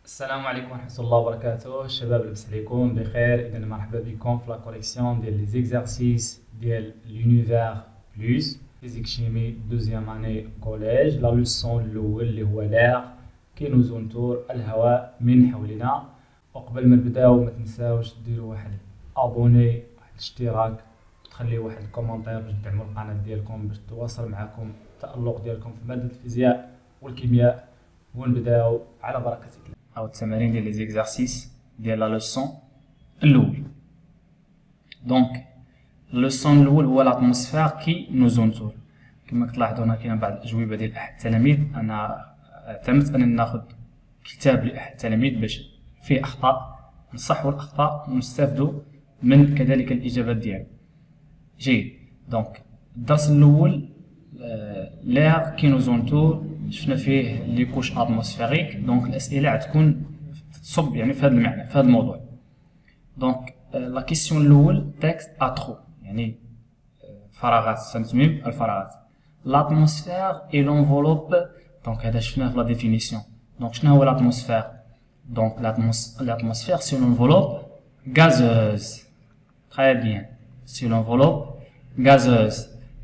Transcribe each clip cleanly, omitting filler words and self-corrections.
السلام عليكم ورحمة الله وبركاته. الشباب لاباس عليكم بخير. إذا مرحبا بكم في لا كوليكسيون ديال لي زيكزارسيس ديال لونيفير بلس فيزيك شيمي دوزيام اني كوليج. لا لوسون الاول اللي هو لير كي نو زونتور الهواء من حولنا. وقبل ما نبداو ما تنساوش ديروا واحد ابوني، واحد الاشتراك، تخليو واحد الكومونتير باش تدعموا القناة ديالكم باش تواصل معكم التألق ديالكم في مادة الفيزياء والكيمياء. ونبداو على بركة الله. أو التمارين ديال لي زيكزارسيس ديال لا لوسون الأول. دونك اللوسون الأول هو لاتموسفير كي نو زونتور. كما كتلاحظوا هنا كاين بعض الأجوبة ديال أحد التلاميذ. أنا اعتمدت أنني ناخذ كتاب لأحد التلاميذ باش فيه أخطاء نصحوا الأخطاء ونستافدوا من كذلك الإجابات ديالو. جيد. دونك الدرس الأول لير كي نو زونتور شفنا فيه لي كوش اتموسفيريك. دونك الاسئله غتكون تصب يعني في هذا المعنى في هذا الموضوع. دونك لا كيسيون الاول تكست اترو يعني فراغات سنسميهم الفراغات. لاتموسفير اي لونفولوب. دونك هذا شفناه في لا ديفينيسيون. دونك شنو هو لاتموسفير؟ دونك l'atmosphère c'est une enveloppe gazeuse. Très bien. C'est une enveloppe gazeuse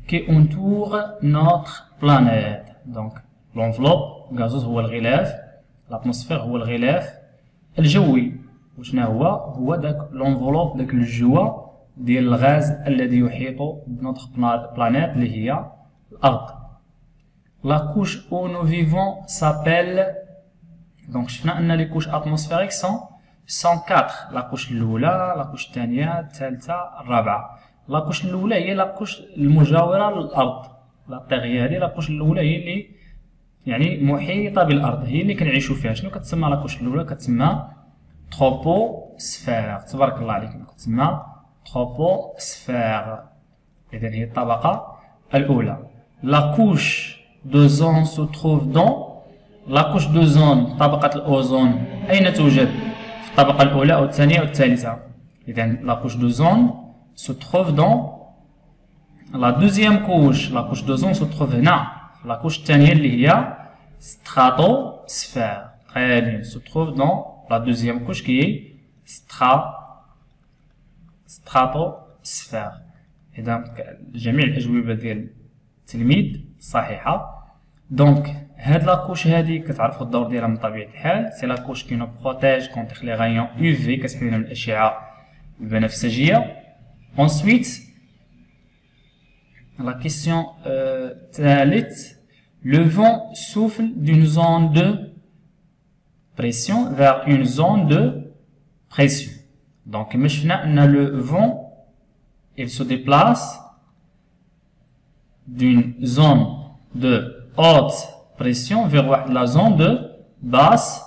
qui entoure notre planète. Donc l'enveloppe gazeuse هو الغلاف، l'atmosphère هو الغلاف الجوي. وشنا هو داك l'enveloppe داك الجوا ديال الغاز الذي يحيط بنوتر بلانيت اللي هي الأرض. La couche où nous vivons s'appelle. Donc شفنا أن لي couches atmosphériques sont 4. لا كوش الأولى، لا كوش الثانية، الثالثة، الرابعة. لا كوش الأولى هي لا كوش المجاورة للأرض. لا تيغ هذه لا كوش الأولى هي اللي يعني محيطة بالأرض، هي اللي كنعيشو فيها. شنو كتسمى لا كوش الأولى؟ كتسمى تروبوسفير. تبارك الله عليكم. كتسمى تروبوسفير. إذا هي الطبقة الأولى. لا كوش دو زون سو تروف دون. لا كوش دو زون طبقة الأوزون أين توجد؟ في الطبقة الأولى أو الثانية أو الثالثة. إذا لا كوش دو زون سو تروف دون لا دوزيام كوش. لا كوش دو زون سو تروف هنا في لا كوش الثانية اللي هي ستراتوسفير. تري بيان. سو تروف دون لا دوزيام كوش كي هي ستراتوسفير. إذا جميع الأجوبة ديال التلميذ صحيحة. دونك هاد لاكوش هادي كتعرفوا الدور ديالها من طبيعة الحال. سي لاكوش كي نو بروتيج كونتر لي غايون يو في، كتحمينا من الأشعة البنفسجية. انسويت la question الثالث. Le vent souffle d'une zone de pression vers une zone de pression. Donc كما شفنا أن le vent il se déplace d'une zone de haute pression vers واحد la zone de basse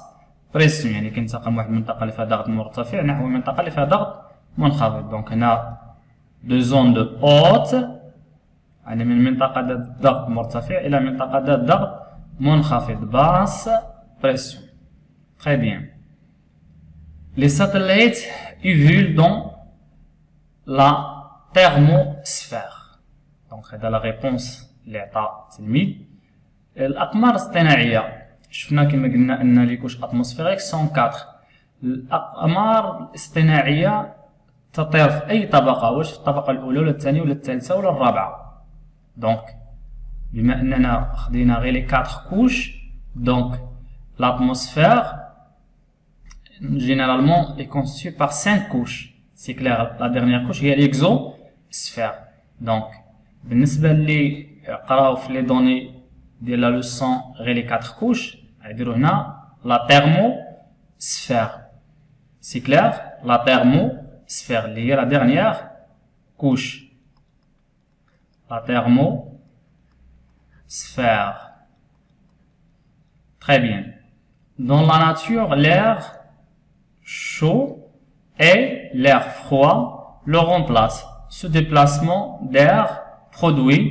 pression. يعني كينتقل من واحد المنطقة اللي فيها ضغط مرتفع نحو المنطقة اللي فيها ضغط منخفض. دونك هنا دو زون دو haute يعني من منطقة ذات ضغط مرتفع إلى منطقة ذات ضغط منخفض باس بريسيون. Très bien. Les satellites évoluent dans la thermosphère. Donc هذا لا ريبونس اللي عطا التلميذ. الأقمار الصناعية شفنا كما قلنا أن لي كوش أتموسفيريك سون 4. الأقمار الاصطناعية تطير في أي طبقة، واش في الطبقة الأولى ولا الثانية ولا الثالثة ولا الرابعة. دونك بما أننا خدينا غير لي 4 كوش، دونك l'atmosphère généralement est constituée par 5 couches. C'est clair. La dernière couche هي l'exosphère. دونك بالنسبة اللي قراو في لي دوني ديال لا لوسون غير لي 4 كوش غيديرو هنا لا thermosphère. C'est clair. La thermosphère اللي هي la dernière couche. La thermosphère. Très bien. Dans la nature, l'air chaud et l'air froid le remplacent. Ce déplacement d'air produit.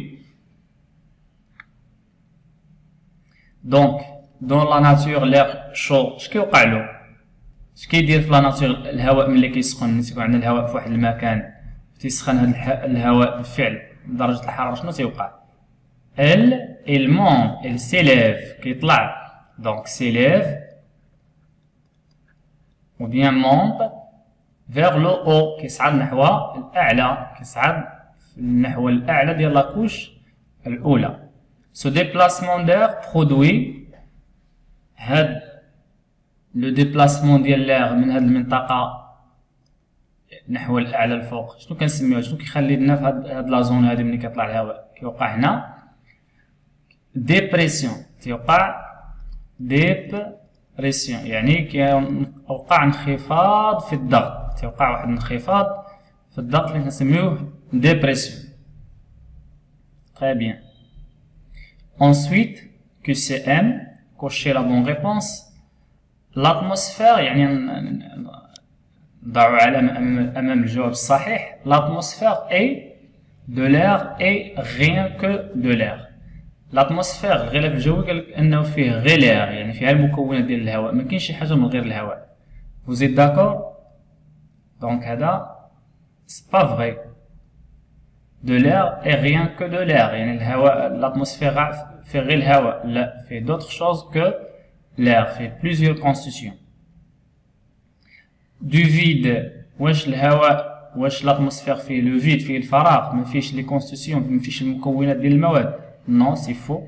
Donc, dans la nature, l'air chaud, اش كيوقع له؟ اش كيدير في لا ناتور الهواء ملي كيسخن؟ ملي تيكون عندنا الهواء في واحد المكان تيسخن هذا الهواء بالفعل درجة الحرارة شنو تيوقع؟ il monte, il s'élève كيطلع. Donc s'élève ou bien monte vers le haut كيصعد نحو الأعلى كيصعد نحو الأعلى ديال لاكوش الأولى. Ce déplacement d'air produit هاد لو ديبلاسمون ديال l'air من هاد المنطقة نحو الأعلى الفوق شنو كنسميوه شنو كيخلي لنا في هاد لا زون هادي ملي كيطلع الهواء كيوقع هنا ديبريسيون تيوقع ديبريسيون يعني كيوقع انخفاض في الضغط تيوقع واحد الانخفاض في الضغط اللي كنسميوه ديبريسيون. Très bien. Ensuite, QCM, cocher la bonne réponse. L'atmosphère, يعني ضعوا علامة أمام الجواب الصحيح. L'atmosphère est de l'air et rien que de l'air. L'atmosphère الغلاف الجوي قالك أنه فيه غير l'air يعني فيها المكونات ديال الهواء ما كاينش شي حاجة من غير الهواء. Vous êtes d'accord? Donc هذا c'est pas vrai. De l'air et rien que de l'air يعني الهواء l'atmosphère fait غير الهواء لا fait d'autres choses que l'air fait plusieurs constitutions. Du vide واش الهواء واش l'atmosphère فيه le vide فيه الفراغ ما فيش les constitutions ما فيش المكونات ديال المواد. Non, c'est faux.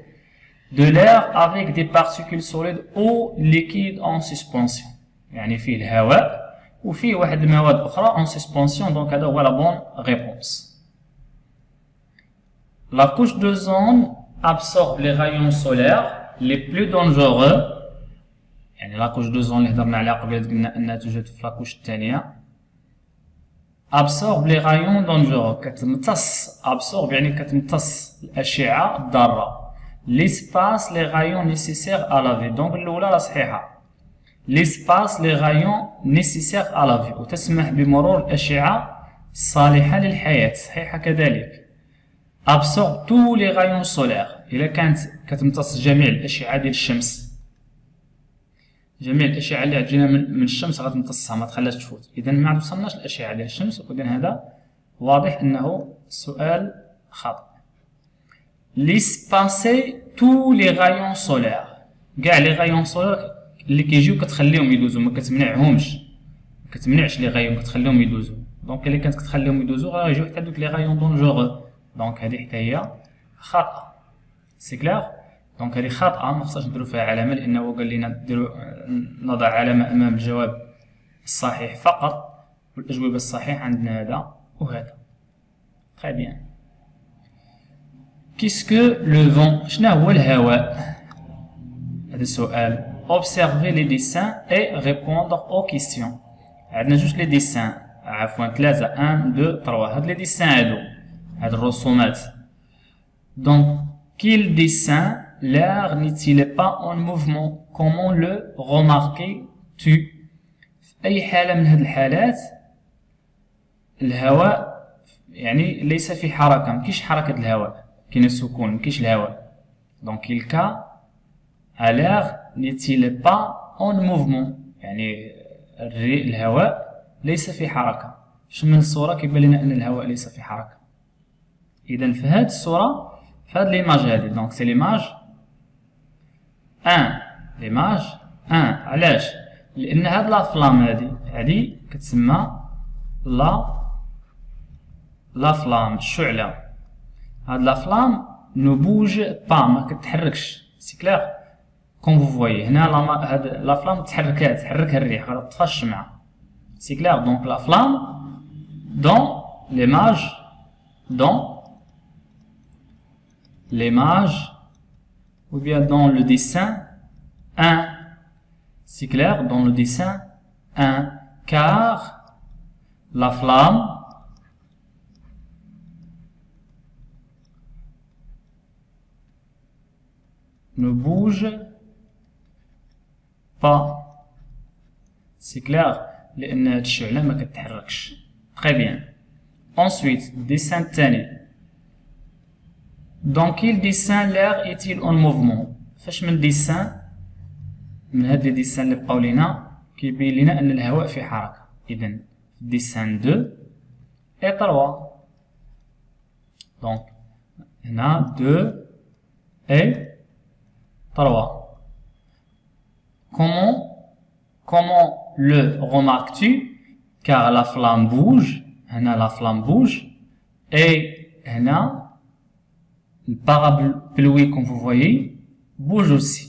De l'air avec des particules solides ou liquides en suspension. يعني فيه الهواء وفيه واحد المواد أخرى en suspension donc هذا هو la bonne réponse. La couche d'ozone absorbe les rayons solaires les plus dangereux. يعني la couche d'ozone اللي هضرنا عليها قبل قلنا أنها توجد في la couche الثانية. absorbe les rayons dangereux كتمتص absorbe يعني كتمتص الأشعة الضارة. l'espace les rayons nécessaires à la vie donc الأولى راه صحيحة. l'espace les rayons nécessaires à la vie وتسمح بمرور الأشعة الصالحة للحياة صحيحة كذلك. absorbe tous les rayons solaires إلا كانت كتمتص جميع الأشعة ديال الشمس جميع الأشعة اللي تجينا من الشمس غتمتصها ما تخليهاش تفوت. إذا ما وصلناش الأشعة ديال الشمس وإذا هذا واضح أنه سؤال خاطئ. ليسباسي تو لي غايون سولير كاع لي غايون سولير اللي كيجيو كتخليهم يدوزو ما كتمنعهمش ما كتمنعش لي غايون كتخليهم يدوزو دونك اللي كانت كتخليهم يدوزو غيجيو حتى دوك لي غايون دونجورو دونك هذه حتى هي خاطئة. سي كلير دونك هذه خاطئة ما خصناش نديرو فيها علامة لأنه قال لنا نضع علامة أمام الجواب الصحيح فقط والأجوبة الصحيحة عندنا هذا وهذا. Très bien. Qu'est-ce que le vent شنو هو الهواء؟ هذا السؤال. Observer les dessins et répondre aux questions. عندنا جوج لي ديسان عفوا ثلاثة 1 2 3 هاد لي ديسان هاد الرسومات. Donc quel dessin l'air n'est-il pas en mouvement? Comment le remarquer-tu? في أي حالة من هاد الحالات الهواء يعني ليس في حركة مكاينش حركة الهواء كاين السكون مكاينش الهواء. Donc quel cas à l'air n'est-il pas en mouvement يعني الهواء ليس في حركة. شوف من الصورة كيبان لنا أن الهواء ليس في حركة. إذا في هاد الصورة في هاد ليماج هادي دونك سي ليماج 1 ليماج 1 علاش؟ لأن هاد لا فلام هادي كتسمى لا فلام الشعلة. هاد لا فلام نو بوج با ما كتحركش سي كلير كوم فو فويي هنا هاد لا فلام تحركها الريح غتطفى الشمعة سي كلير. دونك لا فلام دون l'image ou bien dans le dessin 1 c'est clair dans le dessin 1 car la flamme ne bouge pas c'est clair لأن هاد الشعلة ما كتحركش. Très bien. Ensuite dessin الثاني. Dans quel dessin l'air est-il en mouvement? فاش من ديسان من هاد لي ديسان اللي بقاو لينا كيبين لنا ان الهواء في حركة. اذا ديسان 2 et 3 donc هنا 2 et 3 comment le remarques-tu? Car la flamme bouge, la flamme bouge, et le parapluie, comme vous voyez, bouge aussi.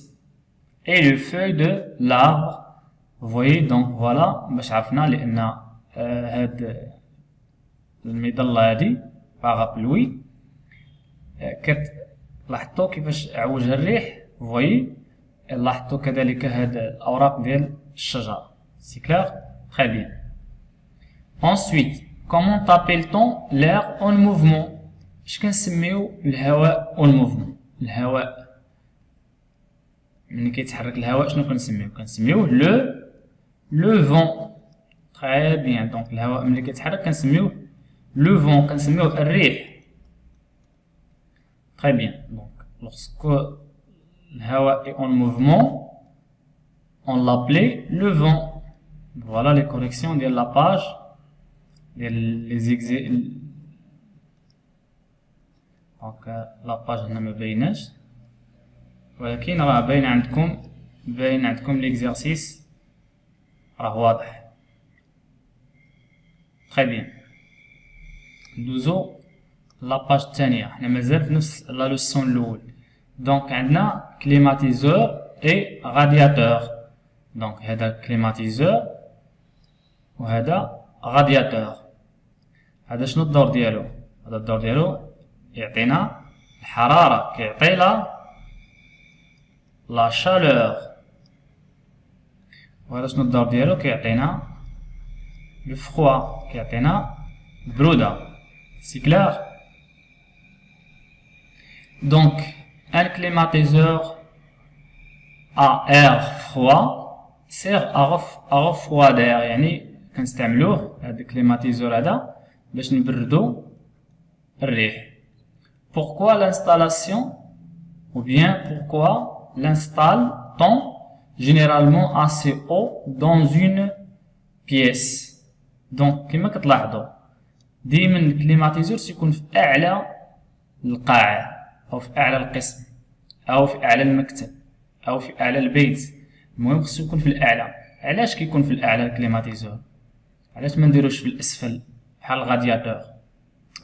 Et le feuille de l'arbre, vous voyez, donc voilà, باش عرفنا لأن هاد المظلة هادي parapluie لاحظتوا كيفاش عوجها الريح، vous voyez، لاحظتوا كذلك هاد الأوراق ديال الشجرة. C'est clair? Très bien. Ensuite, comment appelle-t-on l'air en mouvement? اش كنسميو الهواء en mouvement؟ الهواء ملي كيتحرك الهواء شنو كنسميوه؟ le vent. Très bien. Donc الهواء ملي كيتحرك كنسميوه le vent، كنسميوه الريح. Très bien. Donc lorsque الهواء est en mouvement, on l'appelait le vent. Voilà les corrections de la page. Donc la page هنا ما بايناش، ولكن راه باين عندكم l'exercice راه واضح. Très bien. ندوزو لا باج الثانية، حنا مازال في نفس لا لوسون الأول. دونك عندنا كليماتيزور اي رادياتور. دونك هذا كليماتيزور وهذا رادياتور. هذا شنو الدور ديالو؟ هذا الدور ديالو يعطينا الحرارة، كيعطي لا شالور. وهذا شنو الدور ديالو؟ كيعطينا لو فخوا، كيعطينا البرودة. سي كلار؟ دونك ان كليماتيزور ا اير فخوا سير ا رفوادير، يعني كنستعملوه هذا الكليماتيزور هذا باش نبردو الريح. Pourquoi l'installation ou bien pourquoi l'installe-t-on généralement assez haut dans une pièce? Donc كما كتلاحظوا ديما الكليماتيزور تيكون في اعلى القاعة او في اعلى القسم او في اعلى المكتب او في اعلى البيت. المهم خصو يكون في الاعلى. علاش كيكون في الاعلى الكليماتيزور؟ علاش ما نديروش في الاسفل بحال الغادياتور؟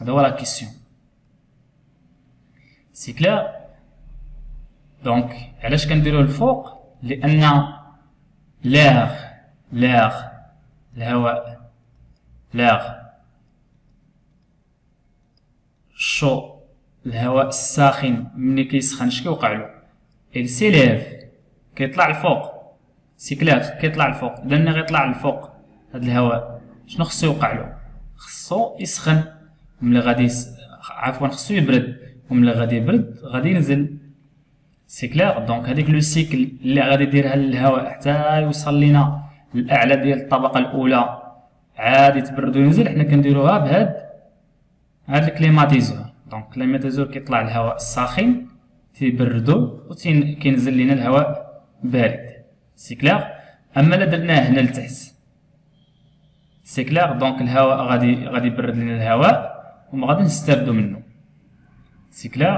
هذا هو لا كيسيون. سي كلير؟ دونك علاش كنديروه الفوق؟ لان الهواء شو، الهواء الساخن ملي كيسخن اش كيوقع له؟ il s'élève، كيطلع الفوق. سي كلير؟ كيطلع الفوق. لان غيطلع الفوق هاد الهواء شنو خصو يوقع له؟ خصو يسخن، وملي غادي عفوا خصو يبرد، وملي غادي يبرد غادي ينزل. سي كلير؟ دونك هذيك لو سيكل اللي غادي يديرها الهواء حتى يوصل لينا الاعلى ديال الطبقه الاولى عادي تبرد وينزل، حنا كنديروها بهاد الكليماتيزور. دونك الكليماتيزور كيطلع الهواء الساخن تيبردو وكينزل لينا الهواء بارد. سي كلير؟ اما الا درناه هنا لتحت، سي كلير؟ دونك الهواء غادي يبرد لينا الهواء وما غادي نستافدو منه. سي كلير؟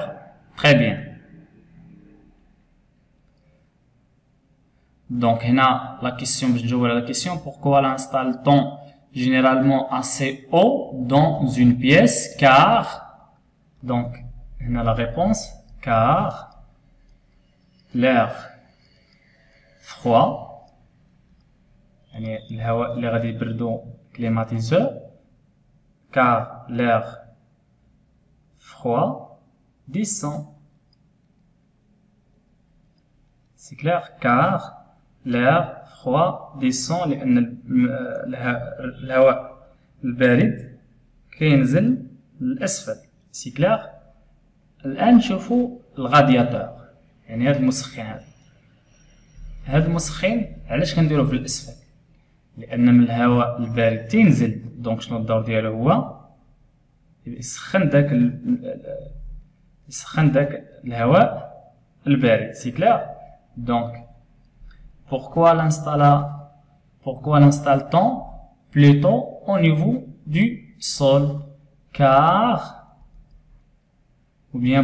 تري بيان. دونك هنا لا كيسيون باش نجاوب على لا كيسيون pourquoi l'installe-t-on généralement assez haut dans une pièce? Car donc هنا la réponse car l'air froid يعني الهواء اللي غادي يبردو كليماتيزور car l'air froid descend. C'est clair? Car l'air froid descend لأن الهواء البارد كينزل للأسفل. سي كلير؟ الآن نشوفو الغادياتور، يعني هاد المسخن هاد المسخن علاش كنديروه في الأسفل؟ لأن من الهواء البارد تينزل، دونك شنو الدور ديالو؟ هو يسخن داك الهواء البارد. سي كلير؟ دونك pourquoi l'installe-t-on plutôt au niveau du sol? Car ou bien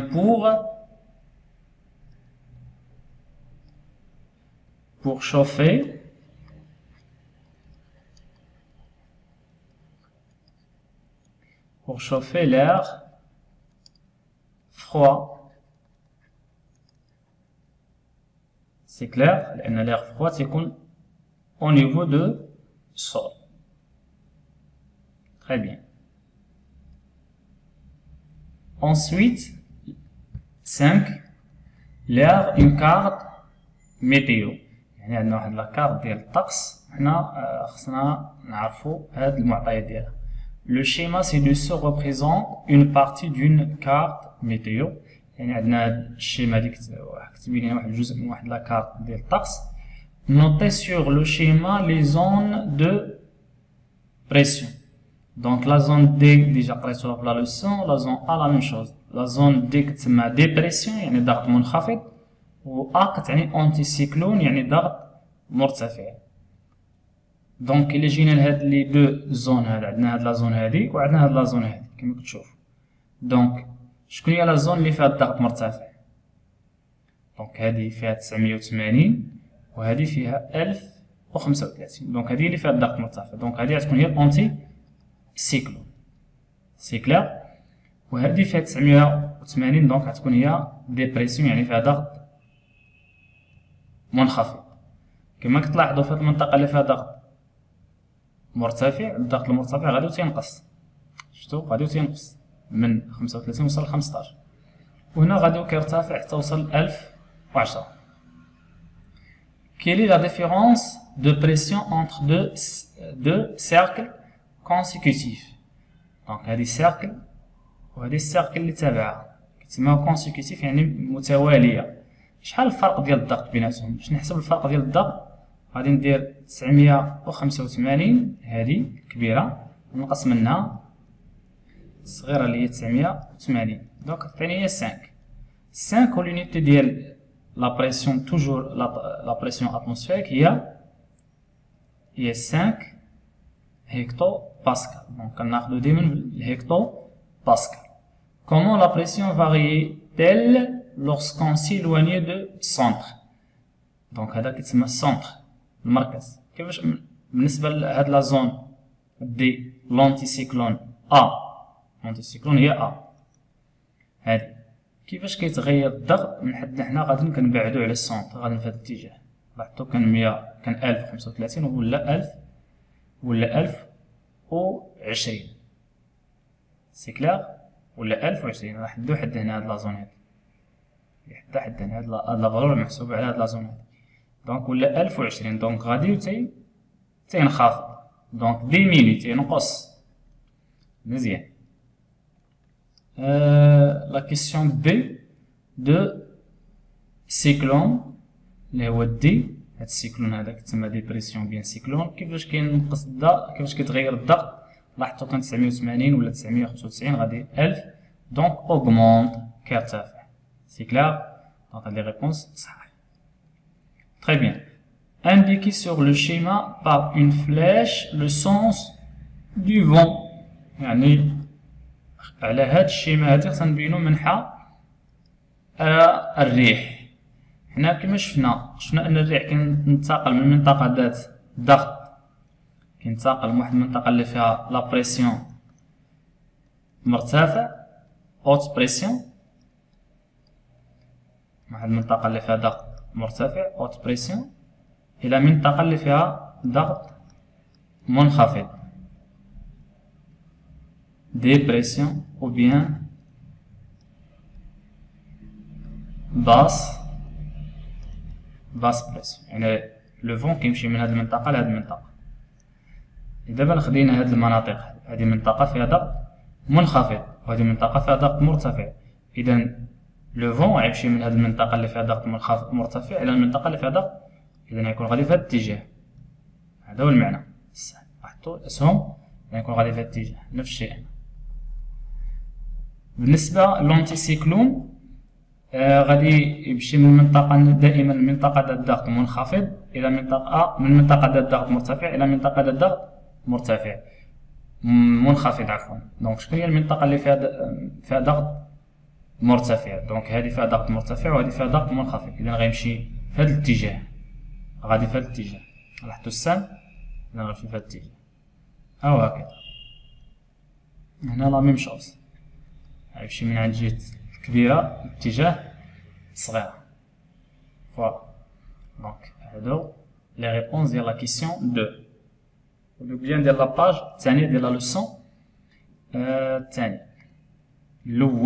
pour chauffer pour chauffer l'air froid. C'est clair, l'air froid c'est au niveau de sol. Très bien. Ensuite, 5. l'air une carte météo. يعني عندنا واحد لاكارت ديال الطقس، حنا خصنا نعرفو هاد المعطيات ديالها. Le schéma c'est de se représente une partie d'une carte météo. يعني عندنا هاد الشيما هادي كتبين لنا واحد الجزء من واحد لاكارت ديال الطقس. Notez sur le schéma les zones de pression. Donc la zone D déjà قريتوها في لا لوسون، la zone A la même chose. La zone D كتسمى dépression يعني ضغط منخفض، و A كتعني انتي سيكلون يعني ضغط مرتفع. دونك الا جينا لهاد لي دو زون، هاد عندنا هاد لا زون هادي وعندنا هاد لا زون هادي كما كتشوفوا. دونك شكون هي لا زون اللي فيها الضغط مرتفع؟ دونك هادي فيها 980 وهادي فيها 1035. دونك هادي اللي فيها الضغط مرتفع، دونك هادي غتكون هي الانتي سيكلون. سي كلير. وهادي فيها 980 دونك غتكون هي ديبرسيون يعني فيها ضغط منخفض. كما كتلاحظوا في هاد المنطقه اللي فيها ضغط مرتفع، الضغط المرتفع غادي تينقص، شفتوا غادي تينقص من 35 وصل ل 15، وهنا غادي كيرتفع حتى وصل 1010. Quelle est la différence de pression entre deux cercles consécutifs؟ دونك هادي cercle وهادي السيركل اللي تابعها كتسمى كونسيكوتيف يعني متواليه. شحال الفرق ديال الضغط بيناتهم؟ باش نحسب الفرق ديال الضغط غادي ندير 985 هادي الكبيره ونقص منها الصغيره اللي هي 980، دونك الثانيه هي 5. 5 واليونيتي ديال لا بريسيون توجور لا بريسيون اتموسفيريك هي 5 هيكتو باسكال. دونك كناخدو ديما الهيكتو باسكال. Comment la pression varie-t-elle lorsqu'on s'éloigne de centre؟ دونك هذا كيتسمى السونتر المركز. كيفاش بالنسبه لهاد لا زون دي لونتي سيكلون ا، لونتي سيكلون هي ا هادي، كيفاش كيتغير الضغط من حدنا حنا غادي كنبعدو على السونتر غادي في هاد الاتجاه. لاحظتو كان 100 كان 1035 ولا 1000 ولا 1020. سي كلير؟ ولا 1020 راح ندو حد هنا هاد لا زون هادي، حتى هنا هاد لا فالور محسوبه على هاد لا زون هادي. دونك ولا 1020 دونك غادي تينخفض، دونك ديميني تينقص. مزيان. لا كيسيون بي دو سيكلون اللي هو دي، هاد السيكلون هذا كيتسمى ديبرسيون بيان سيكلون. كيفاش كينقص الضغط، كيفاش كيتغير الضغط؟ لاحظتو كان 980 ولا 995 غادي 1000 دونك اوغمونت كيرتفع. سي كلير؟ دونك هاد لي ريبونس صحاح. Très bien. Indiquez sur le schéma par une flèche le sens du vent. يعني على هاد الشيما هادي خصنا نبينو منحى الريح. حنا كما شفنا ان الريح كينتقل من منطقة ذات ضغط، كينتقل من واحد المنطقة اللي فيها لا بريسيون مرتفع اوت بريسيون، واحد المنطقة اللي فيها ضغط مرتفع اوت بريسيون الى منطقة اللي فيها ضغط منخفض ديبرسيون او بيان باس بريسيون. يعني لو فون كيمشي من هاد المنطقة لهاد المنطقة. دابا خدينا هاد المناطق، هادي منطقة فيها ضغط منخفض وهادي منطقة فيها ضغط مرتفع، إذا لو فون غيمشي من هاد المنطقة اللي فيها ضغط مرتفع إلى المنطقة اللي فيها ضغط، إذا غيكون غادي في هاد الاتجاه. هذا هو المعنى. لاحظتو الأسهم غيكون غادي في هاد الاتجاه، نفس الشيء. بالنسبة لونتي سيكلون غادي يمشي من منطقة دائما منطقة ذات ضغط منخفض إلى منطقة من منطقة ذات ضغط مرتفع إلى منطقة ذات ضغط مرتفع منخفض عفوا. دونك شكون هي المنطقة اللي فيها ضغط مرتفع؟ دونك هذه فيها ضغط مرتفع وهذه فيها ضغط منخفض، إذا غيمشي في هذا الاتجاه، غادي في هذا الاتجاه. لاحظتوا السهم؟ إذا غيمشي في هذا الاتجاه أو هكذا. هنا لا ميم شوز، غيمشي من عند الجهة الكبيرة لاتجاه الصغيرة. فوالا دونك هادو لي ريبونس ديال لا كيسيون 2. ودوك ديال لاباج الثانية ديال لا لوسون الثانية الأول.